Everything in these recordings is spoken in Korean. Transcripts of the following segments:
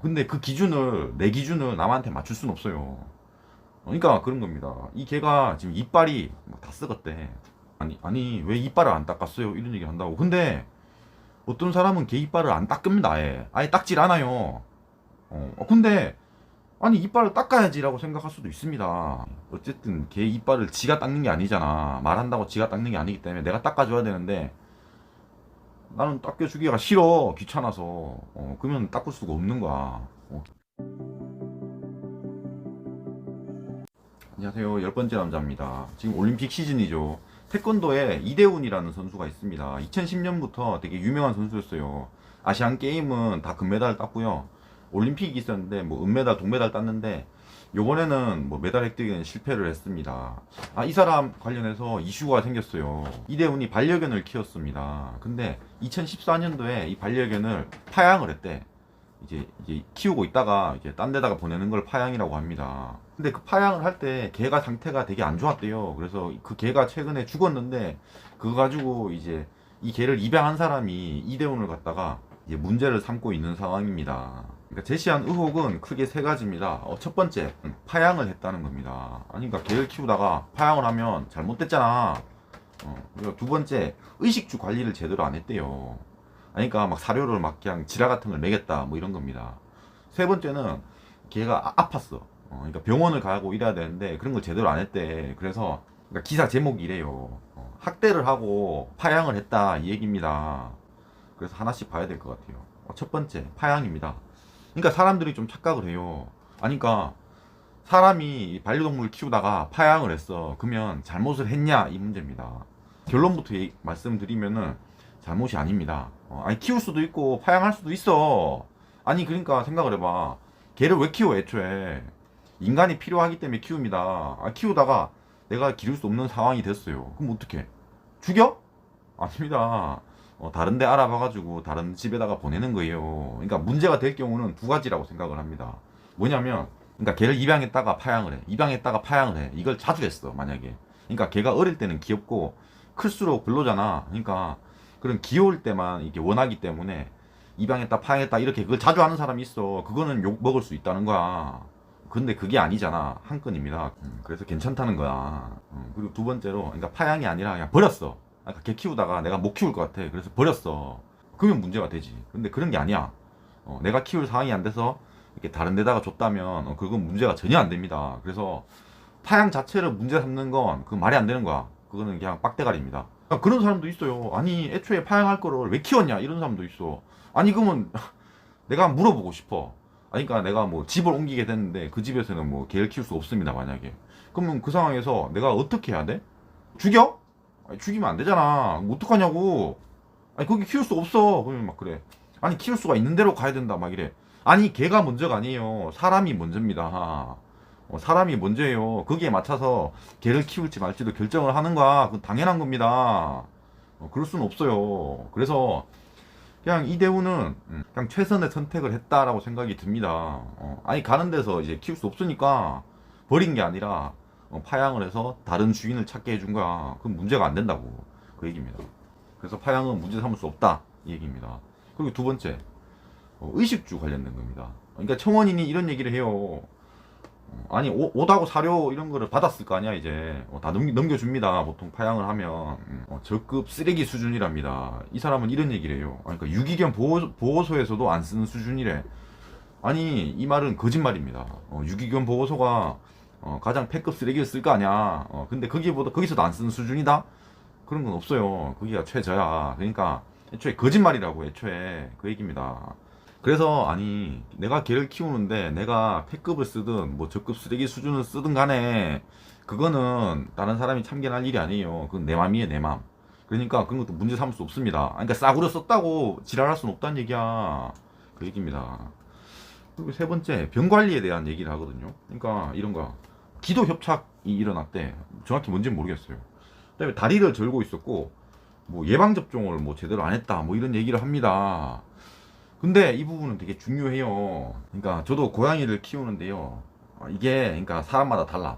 근데 그 기준을, 내 기준을 남한테 맞출 순 없어요. 그러니까 그런 겁니다. 이 개가 지금 이빨이 다 썩었대. 아니 왜 이빨을 안 닦았어요? 이런 얘기 한다고. 근데 어떤 사람은 개 이빨을 안 닦습니다. 아예 닦질 않아요. 근데 아니 이빨을 닦아야지라고 생각할 수도 있습니다. 어쨌든 개 이빨을 지가 닦는 게 아니잖아. 말한다고 지가 닦는 게 아니기 때문에 내가 닦아줘야 되는데 나는 닦여주기가 싫어. 귀찮아서. 그러면 닦을 수가 없는 거야. 안녕하세요. 열 번째 남자입니다. 지금 올림픽 시즌이죠. 태권도에 이대훈이라는 선수가 있습니다. 2010년부터 되게 유명한 선수였어요. 아시안 게임은 다 금메달 땄고요. 올림픽이 있었는데 뭐 은메달, 동메달 땄는데 요번에는 뭐 메달 획득에는 실패를 했습니다. 이 사람 관련해서 이슈가 생겼어요. 이대훈이 반려견을 키웠습니다. 근데 2014년도에 이 반려견을 파양을 했대. 이제 키우고 있다가 이제 딴 데다가 보내는 걸 파양이라고 합니다. 근데 그 파양을 할 때 개가 상태가 되게 안 좋았대요. 그래서 그 개가 최근에 죽었는데 그거 가지고 이제 이 개를 입양한 사람이 이대훈을 갖다가 이제 문제를 삼고 있는 상황입니다. 그러니까 제시한 의혹은 크게 세 가지입니다. 첫 번째, 파양을 했다는 겁니다. 아니, 그러니까 개를 키우다가 파양을 하면 잘못됐잖아. 그리고 두 번째, 의식주 관리를 제대로 안 했대요. 그러니까 막 사료를 막 그냥 지라 같은 걸 먹였다 뭐 이런 겁니다. 세 번째는 걔가 아팠어. 그러니까 병원을 가고 이래야 되는데 그런 걸 제대로 안 했대. 그래서 그러니까 기사 제목이 이래요. 학대를 하고 파양을 했다 이 얘기입니다. 그래서 하나씩 봐야 될 것 같아요. 첫 번째 파양입니다. 그러니까 사람들이 좀 착각을 해요. 아니 그러니까 사람이 반려동물 키우다가 파양을 했어. 그러면 잘못을 했냐 이 문제입니다. 결론부터 말씀드리면은 잘못이 아닙니다. 아니 키울 수도 있고 파양할 수도 있어. 아니 그러니까 생각을 해봐. 개를 왜 키워 애초에. 인간이 필요하기 때문에 키웁니다. 키우다가 내가 기를 수 없는 상황이 됐어요. 그럼 어떡해? 죽여? 아닙니다. 다른 데 알아봐가지고 다른 집에다가 보내는 거예요. 그러니까 문제가 될 경우는 두 가지라고 생각을 합니다. 뭐냐면 그러니까 걔를 입양했다가 파양을 해. 입양했다가 파양을 해. 이걸 자주 했어 만약에. 그러니까 걔가 어릴 때는 귀엽고 클수록 별로잖아. 그러니까 그런 귀여울 때만 이게 원하기 때문에 입양했다 파양했다 이렇게 그걸 자주 하는 사람이 있어. 그거는 욕 먹을 수 있다는 거야. 근데 그게 아니잖아. 한 건입니다. 그래서 괜찮다는 거야. 그리고 두 번째로 그러니까 파양이 아니라 그냥 버렸어. 그러니까 개 키우다가 내가 못 키울 것 같아. 그래서 버렸어. 그러면 문제가 되지. 근데 그런 게 아니야. 내가 키울 상황이 안 돼서 이렇게 다른 데다가 줬다면 그건 문제가 전혀 안 됩니다. 그래서 파양 자체를 문제 삼는 건 그 말이 안 되는 거야. 그거는 그냥 빡대가리입니다. 그런 사람도 있어요. 아니 애초에 파양할 거를 왜 키웠냐 이런 사람도 있어. 아니 그러면 내가 물어보고 싶어. 아니 그러니까 내가 뭐 집을 옮기게 됐는데 그 집에서는 뭐 개를 키울 수 없습니다 만약에. 그러면 그 상황에서 내가 어떻게 해야 돼? 죽여? 아니, 죽이면 안 되잖아. 뭐 어떡하냐고. 아니 거기 키울 수 없어. 그러면 막 그래. 아니 키울 수가 있는 대로 가야 된다 막 이래. 아니 개가 먼저가 아니에요. 사람이 먼저입니다. 사람이 먼저예요. 거기에 맞춰서 개를 키울지 말지도 결정을 하는 거야. 그건 당연한 겁니다. 그럴 수는 없어요. 그래서 그냥 이대우는 그냥 최선의 선택을 했다라고 생각이 듭니다. 아니 가는 데서 이제 키울 수 없으니까 버린 게 아니라 파양을 해서 다른 주인을 찾게 해준 거야. 그럼 문제가 안 된다고 그 얘기입니다. 그래서 파양은 문제 삼을 수 없다 이 얘기입니다. 그리고 두 번째 의식주 관련된 겁니다. 그러니까 청원인이 이런 얘기를 해요. 아니 옷하고 사료 이런 거를 받았을 거 아니야 이제. 다 넘겨줍니다 보통 파양을 하면. 적급 쓰레기 수준이랍니다. 이 사람은 이런 얘기를 해요. 그러니까 유기견 보호소에서도 안 쓰는 수준이래. 아니 이 말은 거짓말입니다. 유기견 보호소가 가장 패급 쓰레기를 쓸 거 아니야. 근데 거기서도 안 쓰는 수준이다? 그런 건 없어요. 거기가 최저야. 그러니까 애초에 거짓말이라고 애초에 그 얘기입니다. 그래서 아니 내가 개를 키우는데 내가 패급을 쓰든 뭐 적급 쓰레기 수준을 쓰든 간에 그거는 다른 사람이 참견할 일이 아니에요. 그건 내 맘이에요 내 맘. 그러니까 그런 것도 문제 삼을 수 없습니다. 그러니까 싸구려 썼다고 지랄할 수는 없다는 얘기야. 그 얘기입니다. 그리고 세 번째 병 관리에 대한 얘기를 하거든요. 그러니까 이런 거 기도 협착이 일어났대. 정확히 뭔지는 모르겠어요. 그다음에 다리를 절고 있었고 뭐 예방 접종을 뭐 제대로 안 했다 뭐 이런 얘기를 합니다. 근데 이 부분은 되게 중요해요. 그러니까 저도 고양이를 키우는데요. 이게 그러니까 사람마다 달라.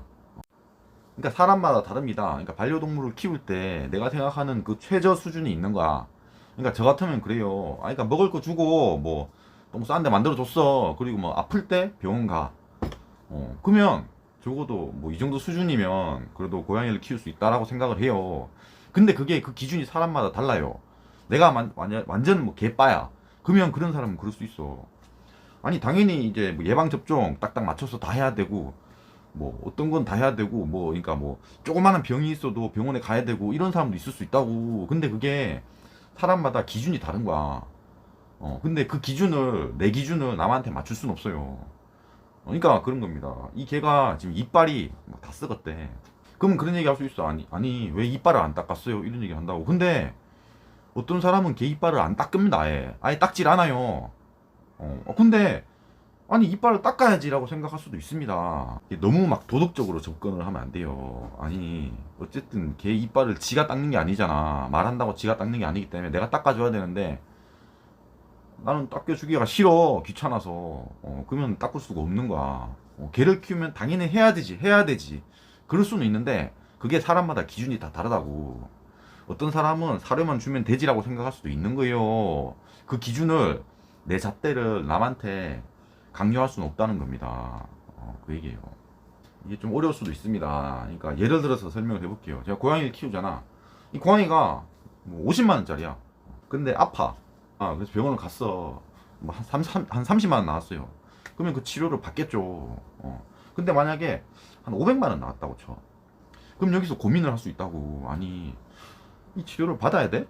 그러니까 사람마다 다릅니다. 그러니까 반려동물을 키울 때 내가 생각하는 그 최저 수준이 있는 거야. 그러니까 저 같으면 그래요. 그러니까 먹을 거 주고 뭐 너무 싼데 만들어줬어. 그리고 뭐 아플 때 병원 가. 그러면 적어도 뭐 이 정도 수준이면 그래도 고양이를 키울 수 있다라고 생각을 해요. 근데 그게 그 기준이 사람마다 달라요. 내가 완전 뭐 개빠야. 그러면 그런 사람은 그럴 수 있어. 아니 당연히 이제 뭐 예방 접종 딱딱 맞춰서 다 해야 되고 뭐 어떤 건 다 해야 되고 뭐 그러니까 뭐 조그마한 병이 있어도 병원에 가야 되고 이런 사람도 있을 수 있다고. 근데 그게 사람마다 기준이 다른 거야. 근데 그 기준을 내 기준을 남한테 맞출 수는 없어요. 그러니까 그런 겁니다. 이 개가 지금 이빨이 다 썩었대. 그러면 그런 얘기 할 수 있어. 아니 왜 이빨을 안 닦았어요? 이런 얘기 한다고. 근데 어떤 사람은 개 이빨을 안 닦습니다. 아예 닦질 않아요. 근데 아니 이빨을 닦아야지라고 생각할 수도 있습니다. 이게 너무 막 도덕적으로 접근을 하면 안 돼요. 아니 어쨌든 개 이빨을 지가 닦는 게 아니잖아. 말한다고 지가 닦는 게 아니기 때문에 내가 닦아줘야 되는데 나는 닦여주기가 싫어. 귀찮아서. 그러면 닦을 수가 없는 거야. 개를 키우면 당연히 해야 되지. 그럴 수는 있는데 그게 사람마다 기준이 다 다르다고. 어떤 사람은 사료만 주면 되지라고 생각할 수도 있는 거예요. 그 기준을 내 잣대를 남한테 강요할 수는 없다는 겁니다. 그 얘기예요. 이게 좀 어려울 수도 있습니다. 그러니까 예를 들어서 설명을 해볼게요. 제가 고양이를 키우잖아. 이 고양이가 뭐 50만 원짜리야. 근데 아파. 그래서 병원을 갔어. 한 30만 원 나왔어요. 그러면 그 치료를 받겠죠. 근데 만약에 한 500만 원 나왔다고 쳐. 그럼 여기서 고민을 할 수 있다고. 아니 이 치료를 받아야 돼?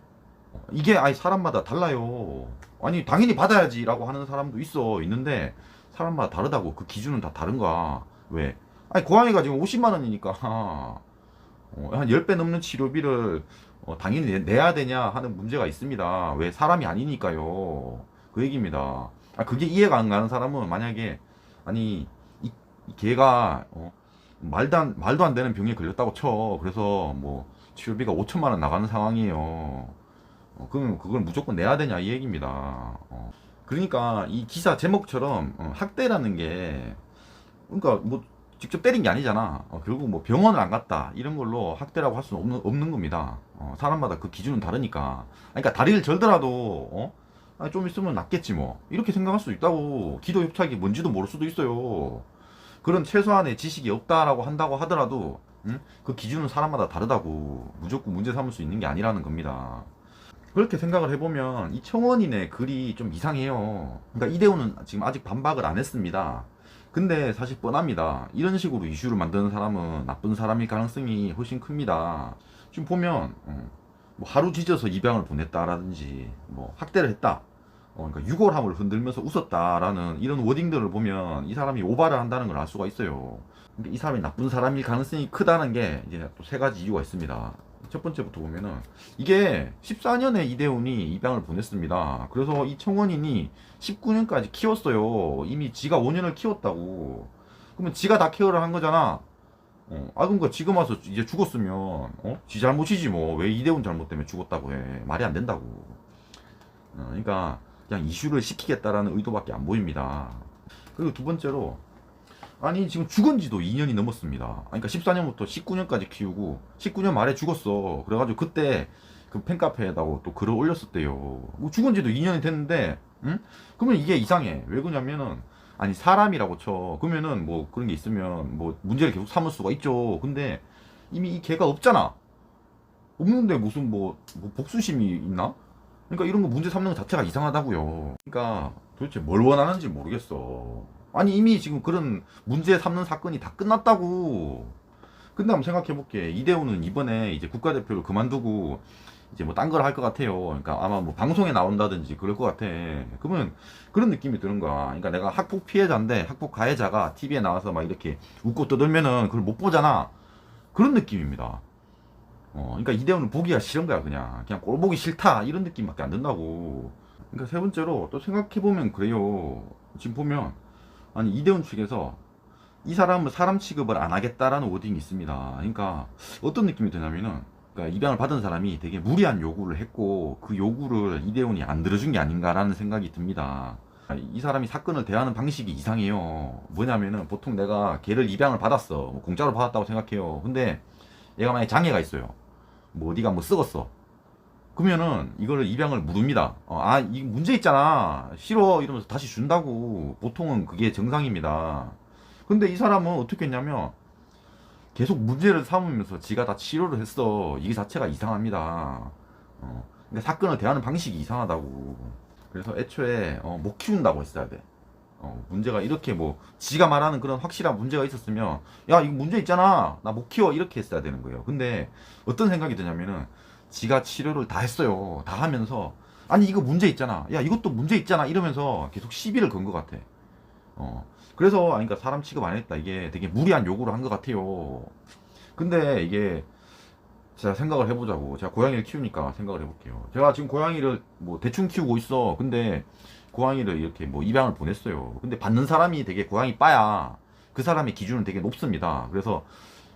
이게 아니 사람마다 달라요. 아니 당연히 받아야지라고 하는 사람도 있는데 사람마다 다르다고. 그 기준은 다 다른 거야. 왜? 아니 고양이가 지금 50만 원이니까 한 10배 넘는 치료비를 당연히 내야 되냐 하는 문제가 있습니다. 왜? 사람이 아니니까요. 그 얘기입니다. 그게 이해가 안 가는 사람은 만약에 아니 이 개가 말도 안 되는 병에 걸렸다고 쳐. 그래서 뭐 치료비가 5천만 원 나가는 상황이에요. 그럼 그걸 무조건 내야 되냐 이 얘기입니다. 그러니까 이 기사 제목처럼 학대라는 게 그러니까 뭐 직접 때린 게 아니잖아. 결국 뭐 병원을 안 갔다 이런 걸로 학대라고 할 수는 없는 겁니다. 사람마다 그 기준은 다르니까. 그러니까 다리를 절더라도 아니, 좀 있으면 낫겠지 뭐 이렇게 생각할 수도 있다고. 기도 협착이 뭔지도 모를 수도 있어요. 그런 최소한의 지식이 없다라고 한다고 하더라도 그 기준은 사람마다 다르다고. 무조건 문제 삼을 수 있는 게 아니라는 겁니다. 그렇게 생각을 해보면 이 청원인의 글이 좀 이상해요. 그러니까 이대호는 지금 아직 반박을 안 했습니다. 근데 사실 뻔합니다. 이런 식으로 이슈를 만드는 사람은 나쁜 사람일 가능성이 훨씬 큽니다. 지금 보면 뭐 하루 지져서 입양을 보냈다라든지 뭐 학대를 했다. 그러니까 유골함을 흔들면서 웃었다라는 이런 워딩들을 보면 이 사람이 오바를 한다는 걸 알 수가 있어요. 근데 이 사람이 나쁜 사람일 가능성이 크다는 게 이제 또 세 가지 이유가 있습니다. 첫 번째부터 보면은 이게 14년에 이대훈이 입양을 보냈습니다. 그래서 이 청원인이 19년까지 키웠어요. 이미 지가 5년을 키웠다고. 그러면 지가 다 케어를 한 거잖아. 그러니까 지금 와서 이제 죽었으면 지 잘못이지 뭐. 왜 이대훈 잘못 때문에 죽었다고 해. 말이 안 된다고. 그러니까 그냥 이슈를 시키겠다라는 의도밖에 안 보입니다. 그리고 두 번째로 아니 지금 죽은 지도 2년이 넘었습니다. 그러니까 14년부터 19년까지 키우고 19년 말에 죽었어. 그래가지고 그때 그 팬카페에다가 또 글을 올렸었대요. 뭐 죽은 지도 2년이 됐는데 그러면 이게 이상해. 왜 그러냐면은 아니 사람이라고 쳐. 그러면은 뭐 그런 게 있으면 뭐 문제를 계속 삼을 수가 있죠. 근데 이미 이 개가 없잖아. 없는데 무슨 뭐 복수심이 있나? 그러니까 이런 거 문제 삼는 것 자체가 이상하다고요. 그러니까 도대체 뭘 원하는지 모르겠어. 아니 이미 지금 그런 문제 삼는 사건이 다 끝났다고. 근데 한번 생각해볼게. 이대호는 이번에 이제 국가대표를 그만두고 이제 뭐 딴 걸 할 것 같아요. 그러니까 아마 뭐 방송에 나온다든지 그럴 것 같아. 그러면 그런 느낌이 드는 거야. 그러니까 내가 학폭 피해자인데 학폭 가해자가 TV에 나와서 막 이렇게 웃고 떠들면은 그걸 못 보잖아. 그런 느낌입니다. 그러니까 이대호는 보기가 싫은 거야. 그냥 꼴 보기 싫다 이런 느낌밖에 안 든다고. 그러니까 세 번째로 또 생각해보면 그래요. 지금 보면 아니 이대훈 측에서 이 사람은 사람 취급을 안 하겠다라는 워딩이 있습니다. 그러니까 어떤 느낌이 드냐면은 그러니까 입양을 받은 사람이 되게 무리한 요구를 했고 그 요구를 이대훈이 안 들어준 게 아닌가라는 생각이 듭니다. 이 사람이 사건을 대하는 방식이 이상해요. 뭐냐면은 보통 내가 걔를 입양을 받았어. 뭐 공짜로 받았다고 생각해요. 근데 얘가 만약에 장애가 있어요. 뭐 어디가 뭐 썩었어. 그러면은 이거를 입양을 물읍니다. 이 문제 있잖아. 싫어. 이러면서 다시 준다고. 보통은 그게 정상입니다. 근데 이 사람은 어떻게 했냐면 계속 문제를 삼으면서 지가 다 치료를 했어. 이게 자체가 이상합니다. 그러니까 사건을 대하는 방식이 이상하다고. 그래서 애초에 못 키운다고 했어야 돼. 문제가 이렇게 뭐 지가 말하는 그런 확실한 문제가 있었으면 야 이거 문제 있잖아 나 못 키워 이렇게 했어야 되는 거예요. 근데 어떤 생각이 드냐면은 지가 치료를 다 했어요. 다 하면서 아니 이거 문제 있잖아 야 이것도 문제 있잖아 이러면서 계속 시비를 건 것 같아. 그래서 그러니까 사람 취급 안 했다 이게 되게 무리한 요구를 한 것 같아요. 근데 이게 제가 생각을 해보자고. 제가 고양이를 키우니까 생각을 해볼게요. 제가 지금 고양이를 뭐 대충 키우고 있어. 근데 고양이를 이렇게 뭐 입양을 보냈어요. 근데 받는 사람이 되게 고양이 빠야 그 사람의 기준은 되게 높습니다. 그래서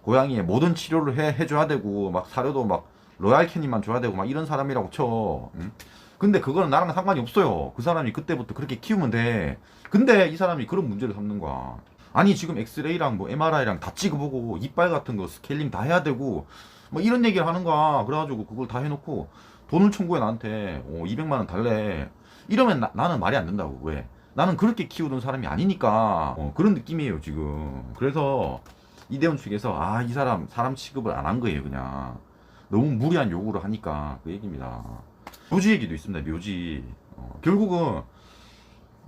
고양이의 모든 치료를 해줘야 되고 막 사료도 막 로얄 캐니만 줘야 되고 막 이런 사람이라고 쳐. 응? 근데 그거는 나랑 상관이 없어요. 그 사람이 그때부터 그렇게 키우면 돼. 근데 이 사람이 그런 문제를 삼는 거야. 아니 지금 엑스레이랑 뭐 MRI랑 다 찍어보고 이빨 같은 거 스케일링 다 해야 되고 뭐 이런 얘기를 하는 거야. 그래가지고 그걸 다 해놓고 돈을 청구해 나한테 200만 원 달래. 이러면 나는 말이 안 된다고. 왜? 나는 그렇게 키우던 사람이 아니니까. 그런 느낌이에요 지금. 그래서 이대훈 측에서 이 사람 취급을 안 한 거예요 그냥. 너무 무리한 요구를 하니까 그 얘기입니다. 묘지 얘기도 있습니다. 묘지. 결국은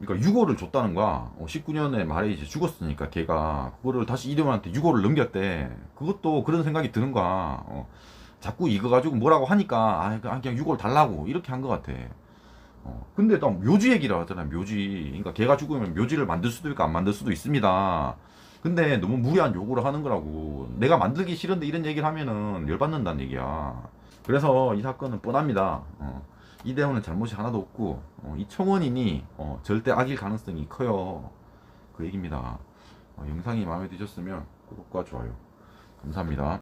그러니까 6억을 줬다는 거야. 19년에 말에 이제 죽었으니까 걔가 그거를 다시 이대훈한테 6억을 넘겼대. 그것도 그런 생각이 드는 거야. 자꾸 이거 가지고 뭐라고 하니까 그냥 6억을 달라고 이렇게 한 것 같아. 근데 또 묘지 얘기를 하잖아. 묘지. 그러니까 걔가 죽으면 묘지를 만들 수도 있고 안 만들 수도 있습니다. 근데 너무 무리한 요구를 하는 거라고. 내가 만들기 싫은데 이런 얘기를 하면은 열받는다는 얘기야. 그래서 이 사건은 뻔합니다. 이대훈은 잘못이 하나도 없고 이 청원인이 절대 악일 가능성이 커요. 그 얘기입니다. 영상이 마음에 드셨으면 구독과 좋아요 감사합니다.